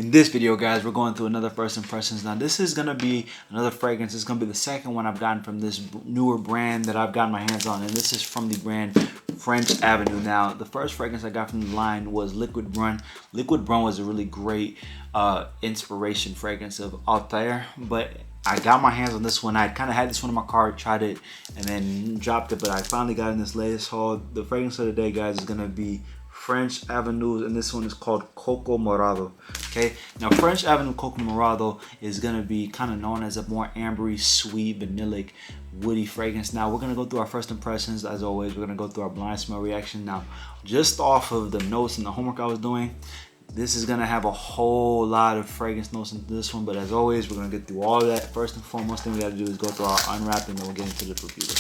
In this video, guys, we're going through another first impressions. Now, this is gonna be another fragrance. It's gonna be the second one I've gotten from this newer brand that I've gotten my hands on, and this is from the brand French Avenue. Now, the first fragrance I got from the line was Liquid Brun. Liquid Brun was a really great inspiration fragrance of Altair, but I got my hands on this one. I kind of had this one in my car, tried it, and then dropped it, but I finally got in this latest haul. The fragrance of the day, guys, is gonna be French Avenue, and this one is called Coco Morado. Okay, now French Avenue Coco Morado is gonna be kind of known as a more ambery, sweet, vanillic, woody fragrance. Now we're gonna go through our first impressions. As always, we're gonna go through our blind smell reaction. Now, just off of the notes and the homework I was doing, this is gonna have a whole lot of fragrance notes into this one, but as always, we're gonna get through all of that. First and foremost thing we gotta do is go through our unwrapped, and then we'll get into the review.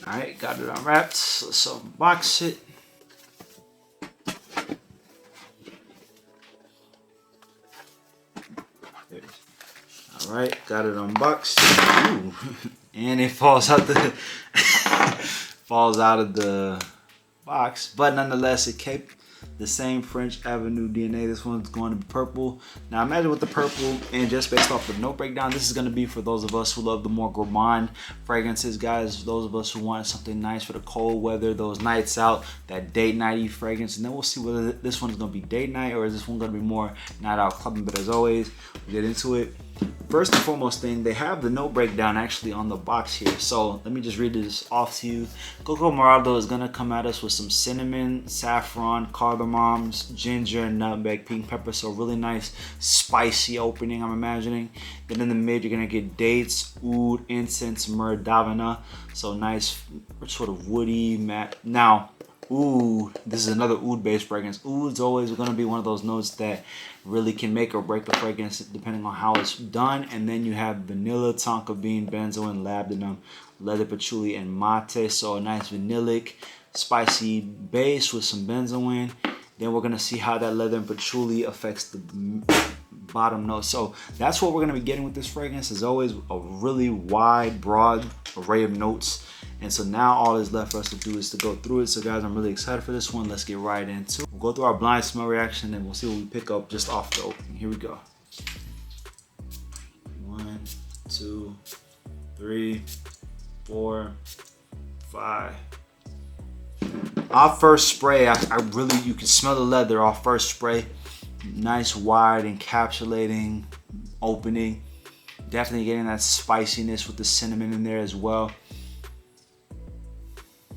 All right, got it unwrapped. Let's unbox it. All right, got it unboxed. Ooh. And it falls out the falls out of the box, but nonetheless, it kept the same French Avenue DNA. This one's going to be purple. Now imagine with the purple, and just based off the note breakdown, this is going to be for those of us who love the more gourmand fragrances, guys. Those of us who want something nice for the cold weather, those nights out, that date nighty fragrance. And then we'll see whether this one's going to be date night or is this one going to be more night out clubbing. But as always, we'll get into it. First and foremost thing, they have the note breakdown actually on the box here. So let me just read this off to you. Coco Morado is gonna come at us with some cinnamon, saffron, cardamoms, ginger, nutmeg, pink pepper. So really nice, spicy opening, I'm imagining. Then in the mid, you're gonna get dates, oud, incense, myrrh, davana. So nice, sort of woody, matte. Now, oud, this is another oud-based fragrance. Oud's always gonna be one of those notes that really can make or break the fragrance depending on how it's done. And then you have vanilla, tonka bean, benzoin, labdanum, leather patchouli, and mate. So a nice vanillic, spicy base with some benzoin. Then we're gonna see how that leather and patchouli affects the bottom note. So that's what we're gonna be getting with this fragrance. As always, a really wide, broad array of notes. And so now all that's left for us to do is to go through it. So guys, I'm really excited for this one. Let's get right into it. We'll go through our blind smell reaction and we'll see what we pick up just off the opening. Here we go. 1, 2, 3, 4, 5. Off first spray, I really, you can smell the leather off first spray. Nice, wide, encapsulating opening. Definitely getting that spiciness with the cinnamon in there as well.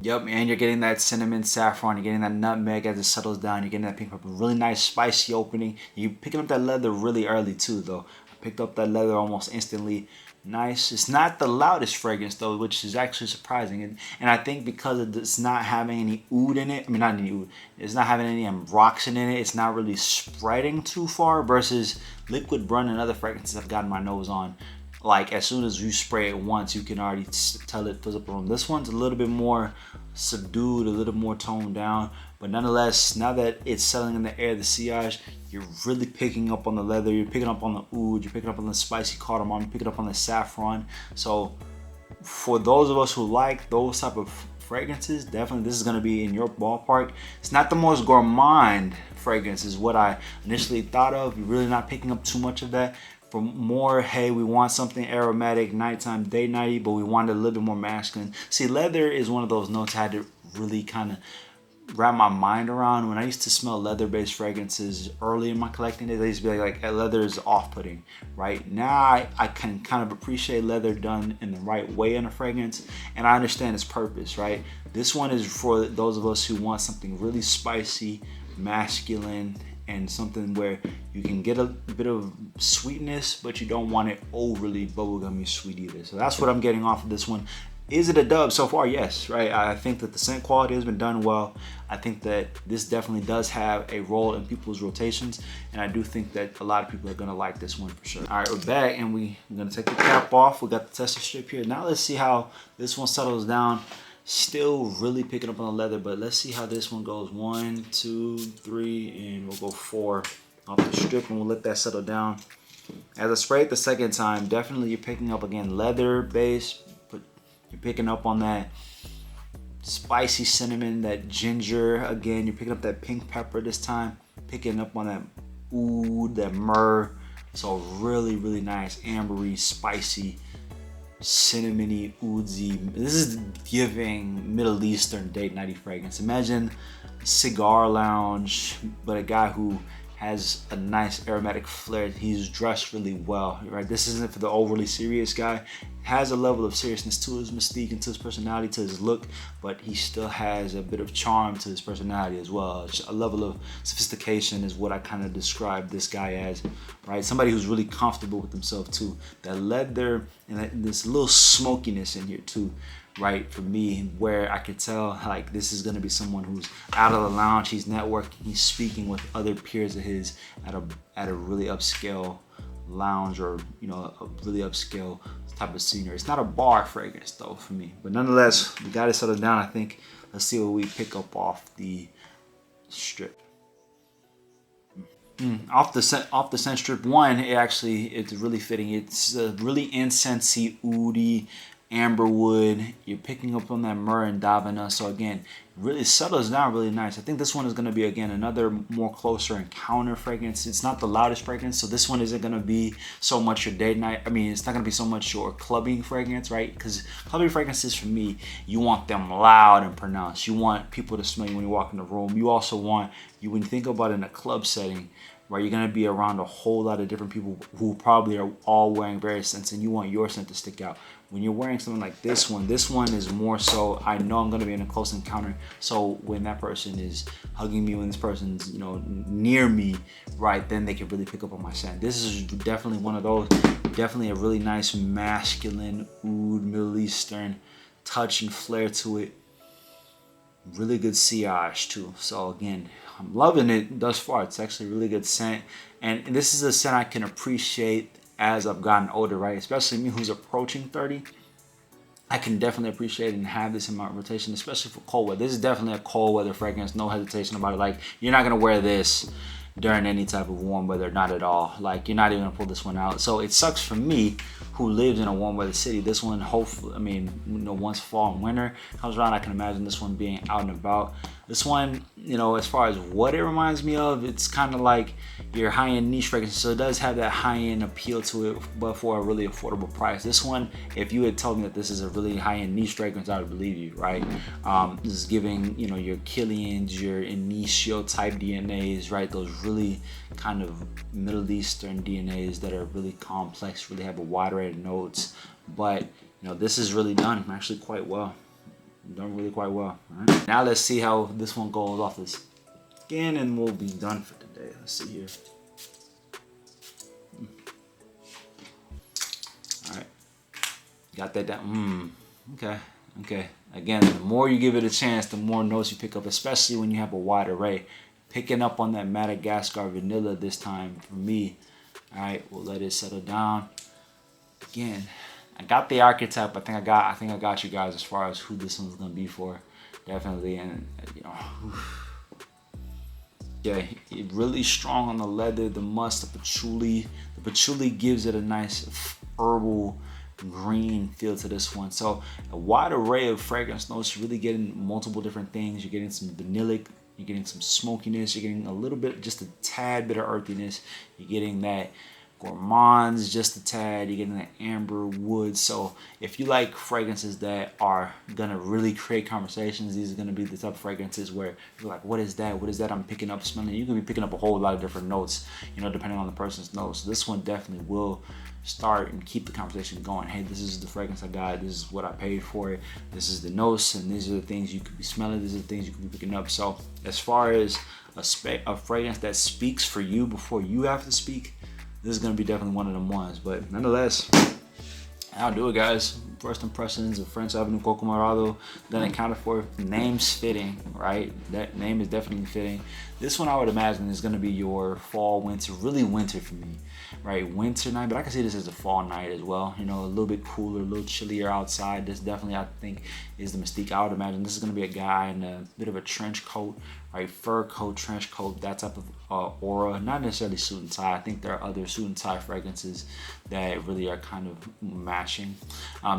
Yep, and you're getting that cinnamon, saffron, you're getting that nutmeg as it settles down, you're getting that pink pepper. Really nice, spicy opening. You're picking up that leather really early too, though. I picked up that leather almost instantly. Nice. It's not the loudest fragrance, though, which is actually surprising. And I think because it's not having any oud in it, I mean, not any oud, it's not having any ambroxan in it, it's not really spreading too far versus Liquid Brun and other fragrances I've gotten my nose on. Like, as soon as you spray it once, you can already tell it fills up the room. This one's a little bit more subdued, a little more toned down. But nonetheless, now that it's settling in the air, the sillage, you're really picking up on the leather. You're picking up on the oud. You're picking up on the spicy cardamom. You're picking up on the saffron. So for those of us who like those type of fragrances, definitely this is going to be in your ballpark. It's not the most gourmand fragrance is what I initially thought of. You're really not picking up too much of that. For more, hey, we want something aromatic, nighttime, day nighty, but we wanted a little bit more masculine. See, leather is one of those notes I had to really kind of wrap my mind around. When I used to smell leather-based fragrances early in my collecting days, I used to be like leather is off-putting. Right now, I can kind of appreciate leather done in the right way in a fragrance, and I understand its purpose, right? This one is for those of us who want something really spicy, masculine, and something where you can get a bit of sweetness, but you don't want it overly bubblegummy sweet either. So that's what I'm getting off of this one. Is it a dub so far? Yes, right? I think that the scent quality has been done well. I think that this definitely does have a role in people's rotations, and I do think that a lot of people are gonna like this one for sure. All right, we're back, and we're gonna take the cap off. We got the tester strip here. Now let's see how this one settles down. Still really picking up on the leather, but let's see how this one goes. 1, 2, 3, and we'll go 4 off the strip, and we'll let that settle down. As I spray it the second time, definitely you're picking up again leather base, but you're picking up on that spicy cinnamon, that ginger. Again, you're picking up that pink pepper this time, picking up on that oud, that myrrh. So really, really nice, ambery, spicy, cinnamony, oudsy. This is giving Middle Eastern date nighty fragrance. Imagine a cigar lounge, but a guy who has a nice aromatic flair. He's dressed really well, right? This isn't for the overly serious guy. Has a level of seriousness to his mystique and to his personality, to his look, but he still has a bit of charm to his personality as well. A level of sophistication is what I kind of describe this guy as, right? Somebody who's really comfortable with himself too. That leather and this little smokiness in here too, right? For me, where I could tell like this is gonna be someone who's out of the lounge, he's networking, he's speaking with other peers of his at a really upscale lounge, or you know, a really upscale type of scenery. It's not a bar fragrance though for me, but nonetheless, we got it settled down. I think let's see what we pick up off the strip. Off the scent strip one, it's really fitting. It's really incensey, oudy, amberwood. You're picking up on that myrrh and davina. So again, really settles down really nice. I think this one is going to be, again, another more closer encounter fragrance. It's not the loudest fragrance, so this one isn't going to be so much your date night. I mean, it's not going to be so much your clubbing fragrance, right? Because clubbing fragrances, for me, you want them loud and pronounced. You want people to smell you when you walk in the room. You also want, when you think about it in a club setting, right, you're going to be around a whole lot of different people who probably are all wearing various scents, and you want your scent to stick out. When you're wearing something like this one is more so, I know I'm going to be in a close encounter. So when that person is hugging me, when this person's, you know, near me, right, then they can really pick up on my scent. This is definitely one of those, definitely a really nice masculine, oud, Middle Eastern touch and flair to it. Really good sillage too. So again, I'm loving it thus far. It's actually a really good scent. And this is a scent I can appreciate as I've gotten older, right? Especially me who's approaching 30. I can definitely appreciate and have this in my rotation, especially for cold weather. This is definitely a cold weather fragrance, no hesitation about it. Like, you're not gonna wear this during any type of warm weather, not at all. Like, you're not even gonna pull this one out. So it sucks for me who lives in a warm weather city. This one, hopefully, I mean, you know, once fall and winter comes around, I can imagine this one being out and about. This one, you know, as far as what it reminds me of, it's kind of like your high-end niche fragrance. So it does have that high-end appeal to it, but for a really affordable price. This one, if you had told me that this is a really high-end niche fragrance, I would believe you, right? This is giving, you know, your Killians, your Initio type DNAs, right? Those really kind of Middle Eastern DNAs that are really complex, really have a wide array of notes. But, you know, this is really done actually quite well. Done really quite well. All right. Now let's see how this one goes off the skin, and we'll be done for today. Let's see here. All right, got that down. Okay. Again, the more you give it a chance, the more notes you pick up, especially when you have a wide array. Picking up on that Madagascar vanilla this time for me. All right, we'll let it settle down. Again, I got the archetype. I think I got you guys as far as who this one's gonna be for, definitely. And you know, yeah, really strong on the leather, the musk, the patchouli. The patchouli gives it a nice herbal green feel to this one. So a wide array of fragrance notes. You're really getting multiple different things. You're getting some vanillic. You're getting some smokiness. You're getting a little bit, just a tad bit of earthiness. You're getting that gourmands, just a tad. You're getting that amber wood. So if you like fragrances that are gonna really create conversations, these are gonna be the type of fragrances where you're like, what is that? What is that I'm picking up, smelling? You can be picking up a whole lot of different notes, you know, depending on the person's notes. So this one definitely will start and keep the conversation going. Hey, this is the fragrance I got. This is what I paid for it. This is the notes, and these are the things you could be smelling. These are the things you could be picking up. So as far as a fragrance that speaks for you before you have to speak, this is gonna be definitely one of them ones. But nonetheless, I'll do it, guys. First impressions of French Avenue Coco Morado, then accounted for. Name's fitting, right? That name is definitely fitting. This one I would imagine is gonna be your fall, winter, really winter for me, right? Winter night, but I can see this as a fall night as well. You know, a little bit cooler, a little chillier outside. This definitely, I think, is the mystique. I would imagine this is gonna be a guy in a bit of a trench coat, right? Fur coat, trench coat, that type of aura. Not necessarily suit and tie. I think there are other suit and tie fragrances that really are kind of matching.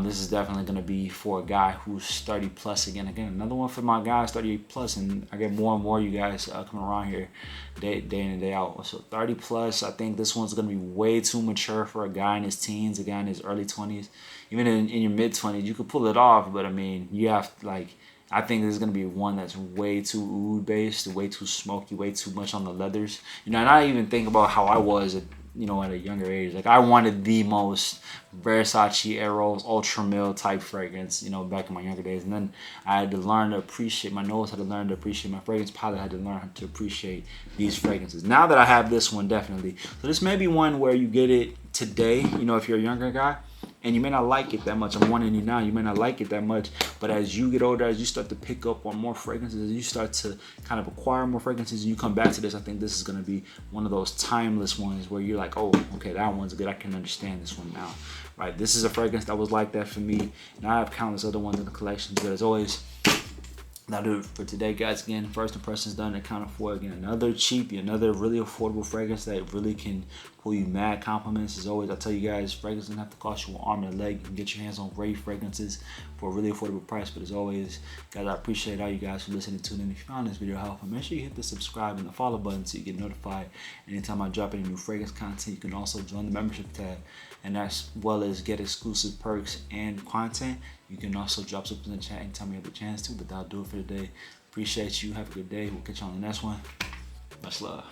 This this is definitely going to be for a guy who's 30 plus. Again, another one for my guys 38 plus, and I get more and more you guys coming around here day in and day out. So 30 plus, I think this one's going to be way too mature for a guy in his teens, a guy in his early 20s, even in your mid 20s. You could pull it off, but I mean, you have like, I think this is going to be one that's way too oud based, way too smoky, way too much on the leathers. You know, and I even think about how I was at a younger age. Like, I wanted the most Versace Eros Ultra Mil type fragrance, back in my younger days. And then I had to learn to appreciate, my nose had to learn to appreciate, my fragrance palette had to learn to appreciate these fragrances. Now that I have this one, definitely. So this may be one where you get it today, if you're a younger guy. And you may not like it that much. I'm warning you now, you may not like it that much. But as you get older, as you start to pick up on more fragrances, as you start to kind of acquire more fragrances, and you come back to this, I think this is going to be one of those timeless ones where you're like, oh, okay, that one's good. I can understand this one now. Right? This is a fragrance that was like that for me. And I have countless other ones in the collection. But as always, that'll do it for today, guys. Again, first impressions done, accounted for. Again, another cheap, another really affordable fragrance that really can pull you mad compliments. As always, I tell you guys, fragrance doesn't have to cost you an arm and a leg. You can get your hands on great fragrances for a really affordable price. But as always, guys, I appreciate all you guys for listening to tuning in. If you found this video helpful, make sure you hit the subscribe and the follow button so you get notified anytime I drop any new fragrance content. You can also join the membership tab, and as well as get exclusive perks and content. You can also drop something in the chat anytime you have the chance to. But that'll do it for today. Appreciate you. Have a good day. We'll catch you on the next one. Much love.